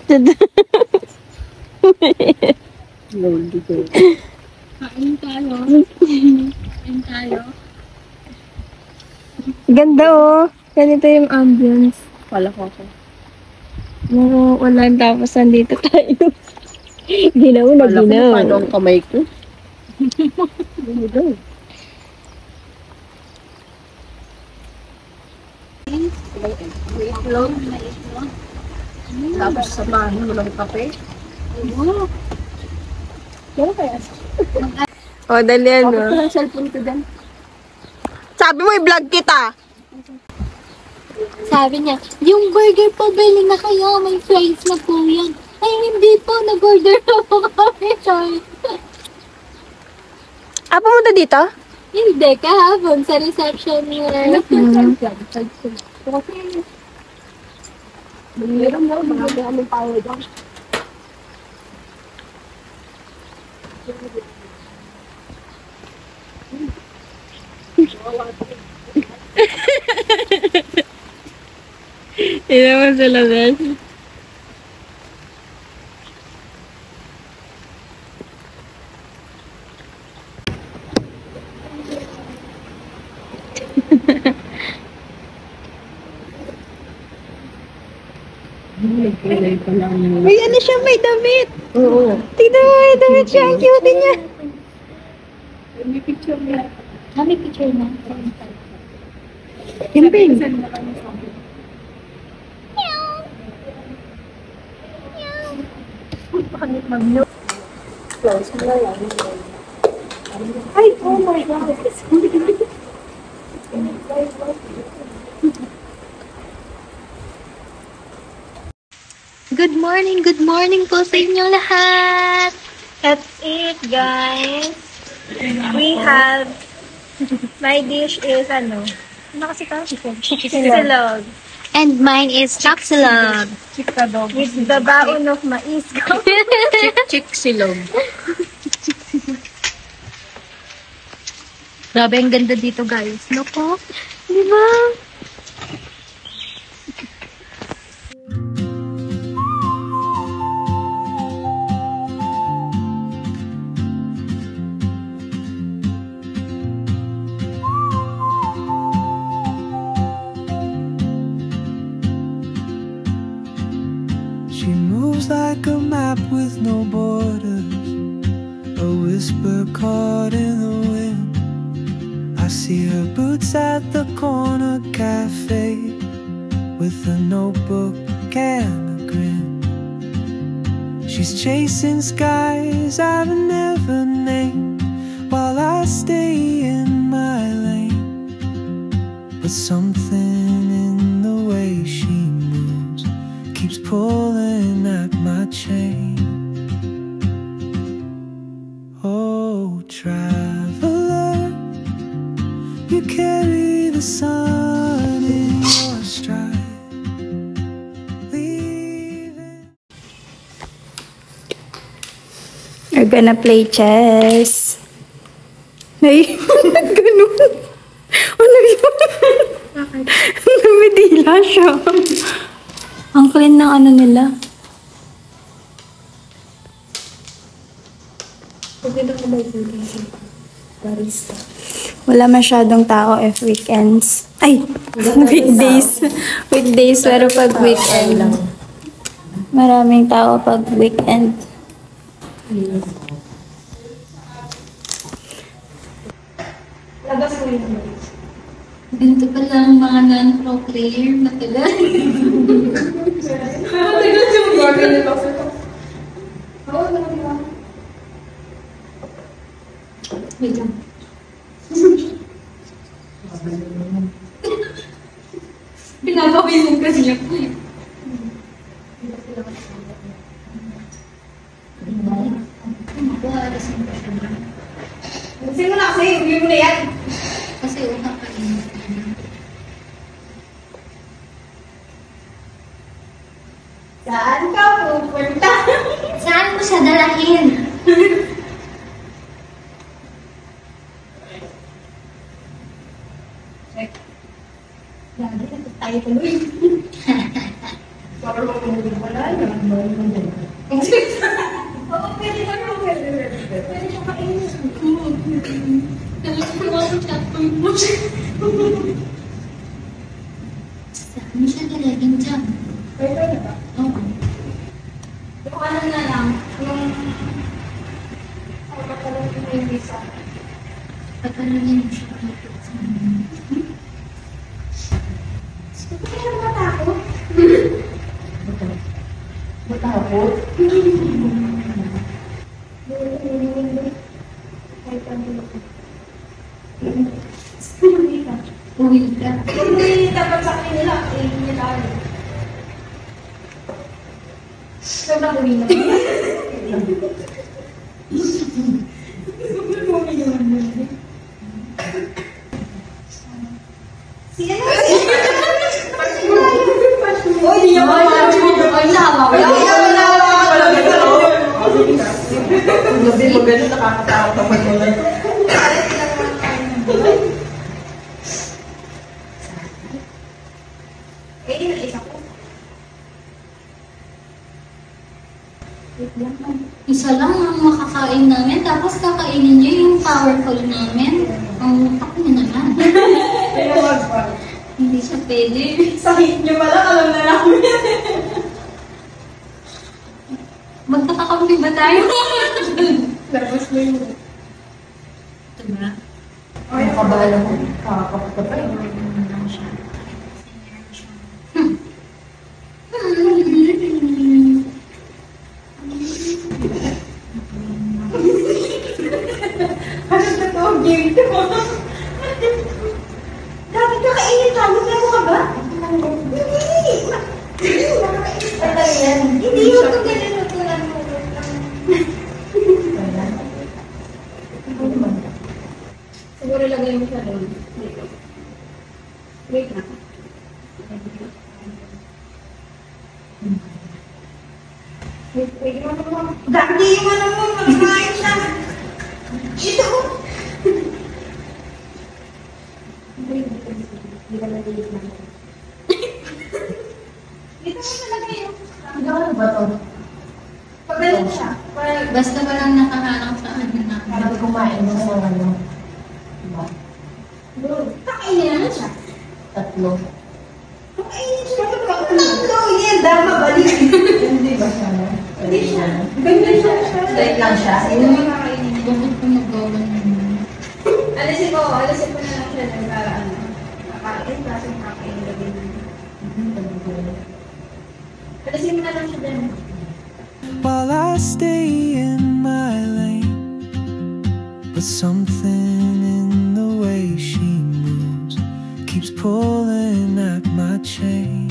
Kain tayo. Kain tayo. Ganda oh. Ganito yung ambience. Wala ko ako. Wala tapos nandito tayo. Ginaw na Wala ko ginaw. paano ang kamay ko. Ginaw. May itlog. Tapos sa bahay, walang kape. Kaya kaya? Oh, dali ano. Bakit ko ng cellphone ko din? Sabi mo i-vlog kita. Sabi niya, yung burger po, bili na kayo. May fries na po yan. Ay, hindi po. Nag-order na po kami. Sorry. Pumunta dito? Hindi, kahapon sa reception niya. Meron na, marami aming power dyan. Hindi naman sila best. May ano siya, may damit. Oo. Tignan mo, may damit siya. Ang cute niya. May picture niya. Kami picture na. Pimpin. Close mo na lang. Ay, oh my God. Good morning po sa inyong lahat. That's it, guys. We have, my dish is ano kasi ka? Silog. And mine is choksilog. With the baon of mais. Chick silog. Grabe, ang ganda dito, guys. No po? Di ba? She moves like a map with no borders, a whisper caught in the wind. I see her boots at the corner cafe, with a notebook and a grin. She's chasing skies I've never named, while I stay in my lane. But something in the way she moves keeps pulling at my chain. Oh, traveler, you carry the sun in your stride, leaving. We're gonna play chess. Ay, ganun. Ano yun? Bakit? Namidila siya. Ang clean ng ano nila. Wala masyadong tao if weekends. Ay! Weekdays. Weekdays, pero pag weekend. Maraming tao pag weekend. Ganito pala ang mga non-pro player. Matagal. Wait lang. Pinapawisin kasi niya po eh. Sino na kasi? Uwi mo na yan. Kasi una pa yun. Saan ka pupunta? Saan mo siya dalahin? Lagi na tayo tuloy. Para mo wala na. Ano siya talagang dyan? Pwede ba? Oo. Yung ano na lang, yung... Ano ba pala yung visa? Pagkaroon siya. Ito kaya matakot? Matakot? Uwi ka. Hindi dapat sa akin nila, hindi nila ano. Sobrang uwi na. Sino? Uy, di naman. Ay, nahawa ko. Hindi mo ganun nakakatakot naman mo lang. Eh, di na isa ko. Isa lang ang makakain namin, tapos kakainin niyo yung powerful namin. Ang utak niyo naman. Hindi siya pwede. Sakit niyo pala, alam na namin. Magkakakampi ba tayo? Nervous mo yun. Ito ba? Ay, nakabahan ako. Kakapot ka pa eh. Ano na to? Game to. Dapat kakainin tayo. Meron ka ba? Hindi. Hindi yun. Ito ganyan. Ito lang. Siguro lagay mo siya doon. Wait na. Wait mo. Gandi yung ano mo. Magkain siya. Ito. Ito mo talaga yun. Ano ba to? Pagaling siya. Basta walang nakaharang sa ano na. Bakit kumain mo sa ano? Diba? Kakainin naman siya. Tatlo. Kakainin siya. Tatlo. Yan. Dama balik. Hindi ba siya? Hindi siya. Ganyan siya. Straight lang siya. Ito yung kakainin niya. Bakit ko magawa naman? Alisin ko na lang siya ng para ano. Kakain. Kasi kakain lagay na. Alisin mo na lang siya dyan. While I stay in my lane, but something in the way she moves keeps pulling at my chain.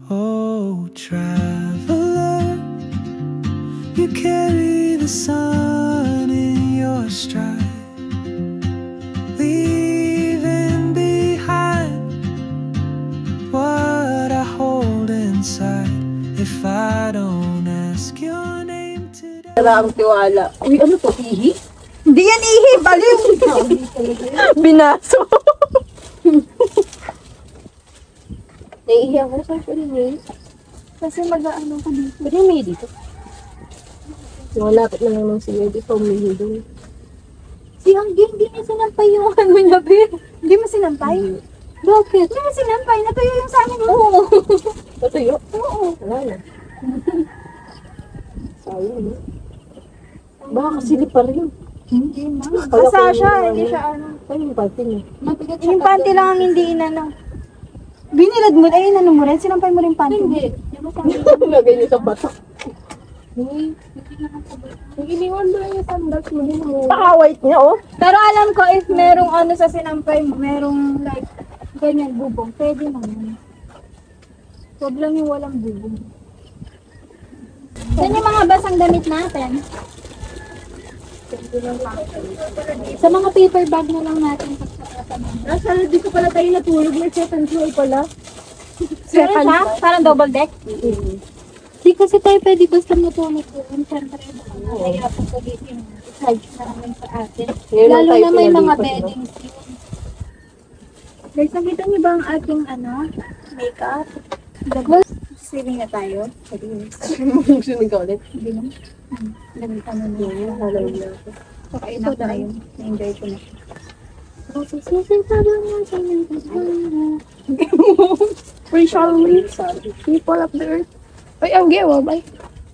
Oh, traveler, you carry the sun in your stride, leaving behind what I hold inside. If I don't ask your name today. Wala ang tiwala. Uy, ano to? Ihi? Hindi yan ihi. Baliw. Binaso. Naiihi ako sa rin. Kasi mag-ano ko dito. Pwede may dito. Malapit na lang ng siya. Di pa umihi doon. Si Anggi, hindi niya sinampay yung ano niya, be. Hindi mo sinampay? Bakit? Hindi mo sinampay. Natuyo yung sa amin. Oo. Patuyo? Oo. Wala na. Sayang. Baka kasi pa rin. Hindi ma. Kaya Basa ko siya. yung Hindi ano. siya ano. Ay, yung panty niya. Mabigat siya. Yung panty lang ang hindi inano. Binilad mo. Ay, inano mo rin. Sinampay mo rin panty. Hindi. Lagay niyo sa batok. Iniwan mo lang yung sandals mo. Paka-white niya, oh. Pero alam ko, if merong ano sa sinampay mo, merong like, ganyan, bubong, pwede naman. Huwag lang yung walang bubong. Saan yung mga basang damit natin? Sa mga paper bag na lang natin. Nasa, di ko pala tayo natulog. May second floor pala. Meron siya? Parang double deck? Di kasi tayo pwede basta matulog doon. Siyempre, kaya po pag-isip charge namin sa atin. Ngayon lang Lalo tayo na may mga pinalipat, no? beddings yun. Guys, nakita niyo ba ang ating ano, makeup? swimming na tayo. Swimming ka ulit. Hindi naman. Gamitan mo na. Halay na ako. Okay, enough na yun. Na-enjoy ko na. Free shall we? People of the earth. Ay, ang gewa, bay.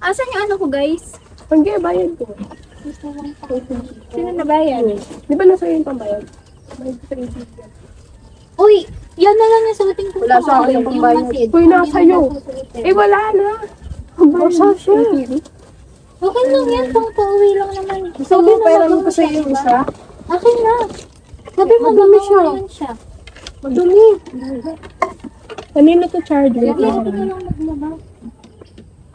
Asan yung ano ko, guys? Ang gewa, bayad ko. Sino nabayad? Di ba nasa yung pambayad? Bayad ko sa ATM. Uy, yan na lang yung suotin ko. Wala sa akin yung pambayad. masid. Uy, nasa iyo. Eh, wala na. Ang basa siya. Okay lang yan, pang pauwi lang naman. Gusto mo, pera mo pa sa iyo isa? Akin na. Sabi mo, Madumi siya. naman siya. Madumi. Kanino to charger? Lagyan ko na lang maglaba.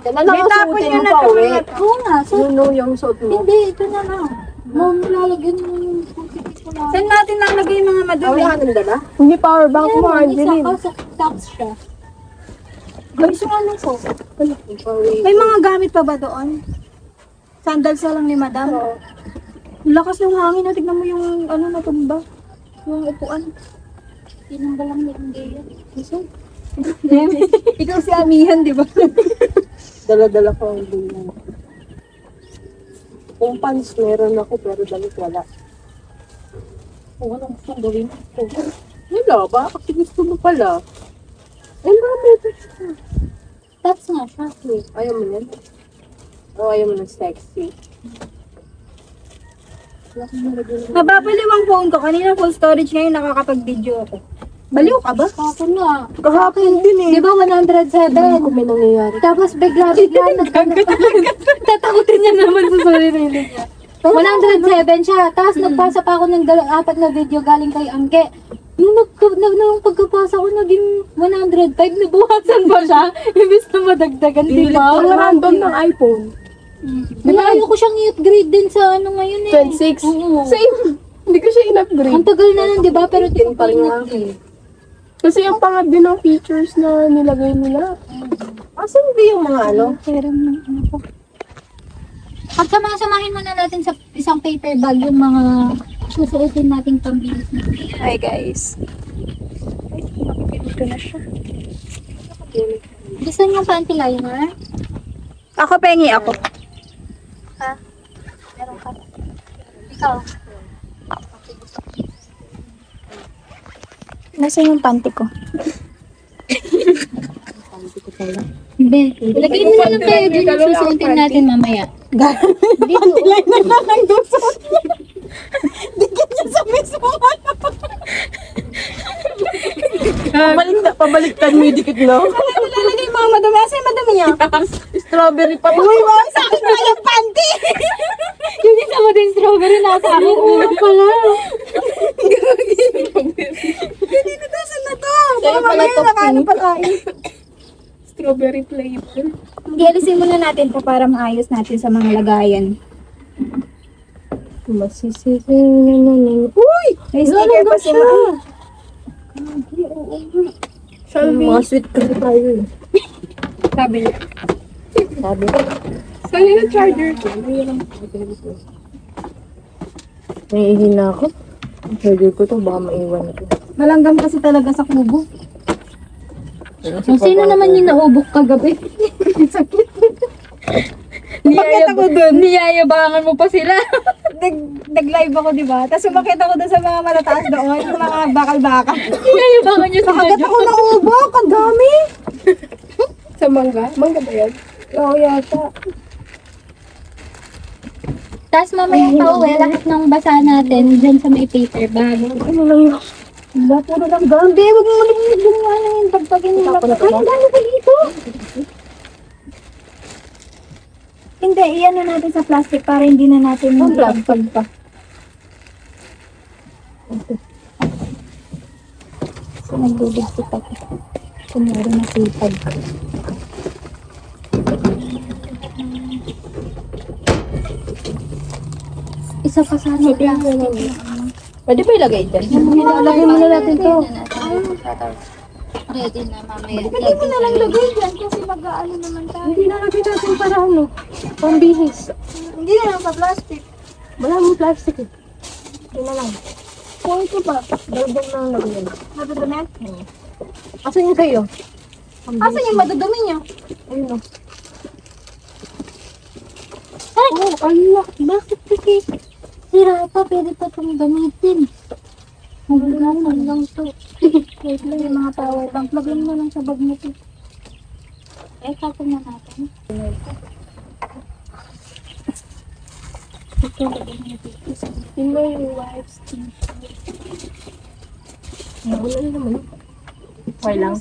Kailan lang May ang tapon suotin yun mo na pa to, uwi? Oo nga, so, Nuno yung suot mo. hindi, ito na lang. Mom, lalagyan mo yung putikit ko na. Saan natin nalagay yung mga madumi? Wala ka nang dala? Hindi power bank mo, Meron, isa Angeline. ko sa tops siya. Guys, yung ano ko? May mga gamit pa ba doon? Sandals na lang ni madam? Ang lakas ng hangin na. Tignan mo yung ano natumba. Yung upuan. Tinanggal lang ni Andrea. Ikaw si Amihan, di ba? Dala-dala ko ang dala. Kung pants meron ako pero damit wala. Kung anong gusto gawin ko? Wala ba? Kasi gusto mo pala. Ay, mami. Tops nga siya. Ayaw mo yan? O ayaw mo ng sexy? Nababaliw ang phone ko. Kanina full storage, ngayon nakakapag-video ako. Baliw ka ba? Ako nga. Kahapon din eh. Di ba 107? Kung may nangyayari. Tapos bigla tatakutin niya naman sa sarili niya. 107 siya. Tapos nagpasa pa ako ng 4 na video galing kay Angke. Nung pagkapasa ko, naging 105. Nabuhasan ba siya? Ibig na madagdagan, di ba? Ang random ng iPhone. Wala, ayoko siyang i-upgrade din sa ano ngayon eh. 26. Oo. Same. Hindi ko siya Ang in-upgrade. tagal na nun, di ba? Pero di ko Pa pa rin nga in-upgrade. Kasi ang pangad din ng features na nilagay nila. Asan ba yung mga ano? Pero ano ko. Pagsama-samahin muna natin sa isang paper bag yung mga susuotin nating pambilis na. Hi guys. Ay, makipinit ko na siya. Gusto niyo panty liner? Ako, pengi ako. Ha? Meron ka. Ikaw. Nasaan yung panty ko? Hindi. Lagay mo na lang kayo dyan yung susuotin natin mamaya. Dito. Liner na lang gusto niya. Dikit niya sa mismo ano. Pabaliktad mo yung dikit, no? Nilalagay yung mga madumi. Asa yung madumi niya? Strawberry pa. Uy, wow, sa akin na yung panty! Yung isa mo din strawberry nasa akin. Oo pala. Kanina dasan na to. Sa'yo Baka pala mamaya to, nakaano pink. pa tayo. Strawberry flavor. Hindi, alisin muna natin to para maayos natin sa mga lagayan. Uy! May sticker pa si Ma. Shelby. Mga sweet kasi tayo eh. Sabi niya. Sabi. Saan yung charger? Naiihina ako. Ang charger ko to, baka maiwan ito. Malanggam kasi talaga sa kubo. So, sino naman yung naubok kagabi? Sakit. Bakit ako dun? Niyayabangan mo pa sila. Nag-live ako, di ba? Tapos umakit ako dun sa mga malataas doon, yung mga bakal-bakal. Niyayabangan niyo sila. Nakagat ako ng ubok, ang dami. Sa mangga? Mangga ba yan? Oo, yata. Tapos mamaya pa uwi, lahat ng basa natin dyan sa may paper bag. Ano lang yun? Diba, puro lang gambi. Huwag mo malimit yung ano yung pagpagin nila. Ay, ang dami ko dito. Hindi, iyan na natin sa plastic para hindi na natin plastic pa. So, nagbubugsik ako. Kunyari nasipag. Isa pa sa plastic. Pwede pa ilagay dyan? Nilalagay muna natin to. Ready na mamaya. Hindi mo na lang lagay dyan kasi mag-aano naman tayo. Hindi nalagay natin para ano? Pambihis. Hindi na lang sa plastic. Wala mong plastic eh. Hindi na lang. Kung ito pa, dagdag na lang lagyan. Natutulad? Asan yung kayo? Asan yung madudumi niya? Ayun o. Oh, Allah, bakit kasi sira pa, pwede pa itong gamitin. Magagaman lang to. Wait lang yung mga power bank. Lagyan mo lang sa bag mo to. Eh, tapon na natin. Ito, lagyan mo dito. Yun ba yung wife's Wala na naman. Okay lang.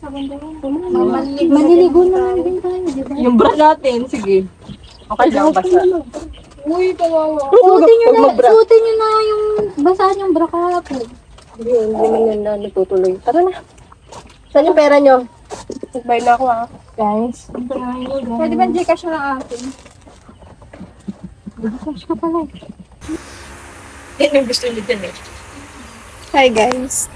Maliligo naman din tayo, di ba? Yung bra natin, sige. Okay lang, basta. Uy, kawawa. Suotin nyo na yung basaan yung bra kahapon. Hindi man yan na natutuloy. Tara na. Saan yung pera nyo? Nagbay na ako ah. Guys. Pwede ba Gcash na atin? Cash ka pala. Yan yung gusto nyo din eh. Hi guys.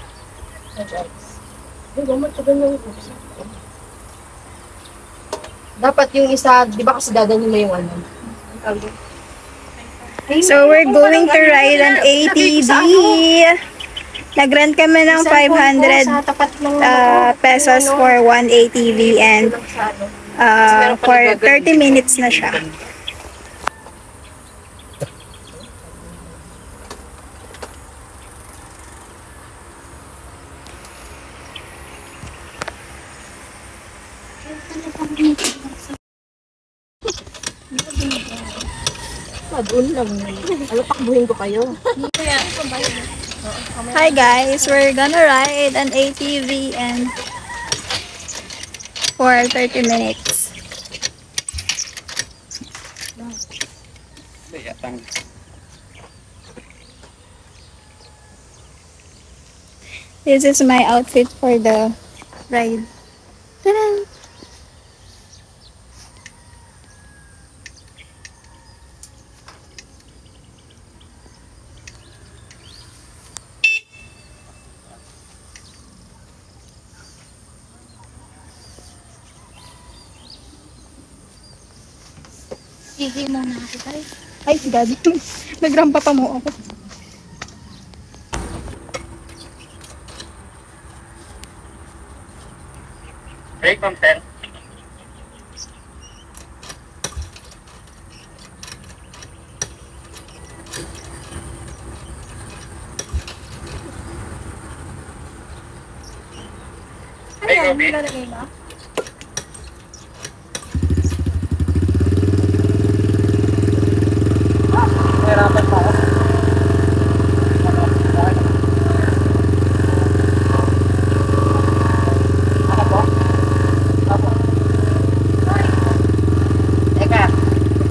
Dapat yung isa, di ba kasi dadalhin mo yung ano? So we're going to ride an ATV. Nag-rent kami ng 500 pesos for one ATV and for 30 minutes na siya. Doon lang. Ano, takbuhin ko kayo. Hi guys, we're gonna ride an ATV and for 30 minutes. This is my outfit for the ride. Ta-da! Hihi muna ako tayo. Ay, God. Nagrampa pa mo ako. Break from 10. Hey, Kobe. Nilalagay ba? Nahirapan pa ako. Ano po? Apo. Teka.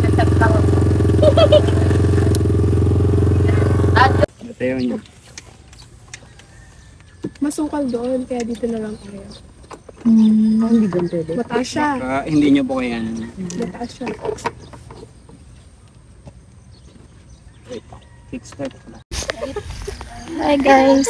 Set lang. Batayo niyo. Masukal doon, kaya dito na lang tayo. Hindi doon pwede. Mataas siya. Hindi niyo po kaya Mataas siya. 6 steps na. Hi guys.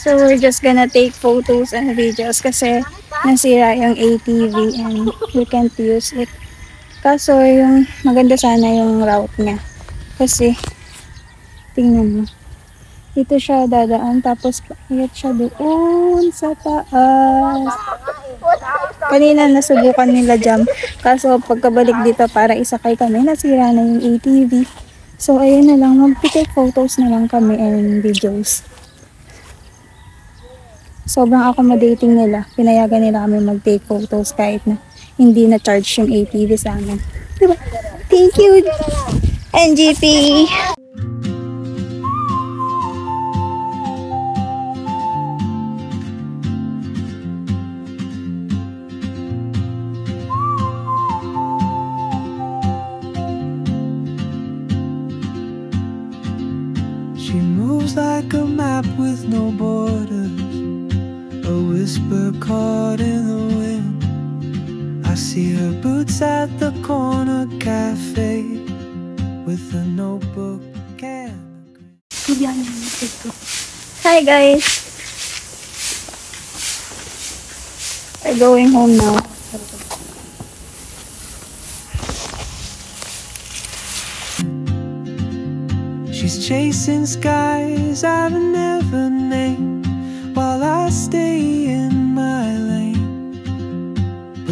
So we're just gonna take photos and videos kasi nasira yung ATV and we can't use it. Kaso yung maganda sana yung route niya. Kasi tingnan mo. Dito siya dadaan tapos paakyat siya doon sa taas. Kanina nasubukan nila jump. Kaso pagkabalik dito para isakay kami, nasira na yung ATV. So ayun na lang, mag-take photos na lang kami and videos. Sobrang accommodating nila. Pinayagan nila kami mag-take photos kahit na hindi na charge yung ATV sa amin. Diba? Thank you, NGP! She moves like a map with no borders, a whisper caught in the wind. I see her boots at the corner cafe with a notebook and a grin. Hi guys! We're going home now. She's chasing skies I've never named while I stare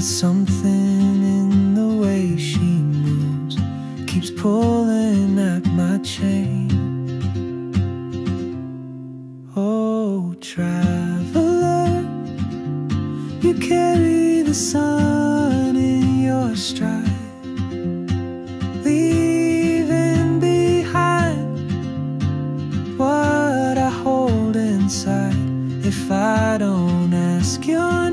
but something in the way she moves keeps pulling at my chain. Oh, traveler, you carry the sun in your stride, leaving behind what I hold inside. If I don't ask your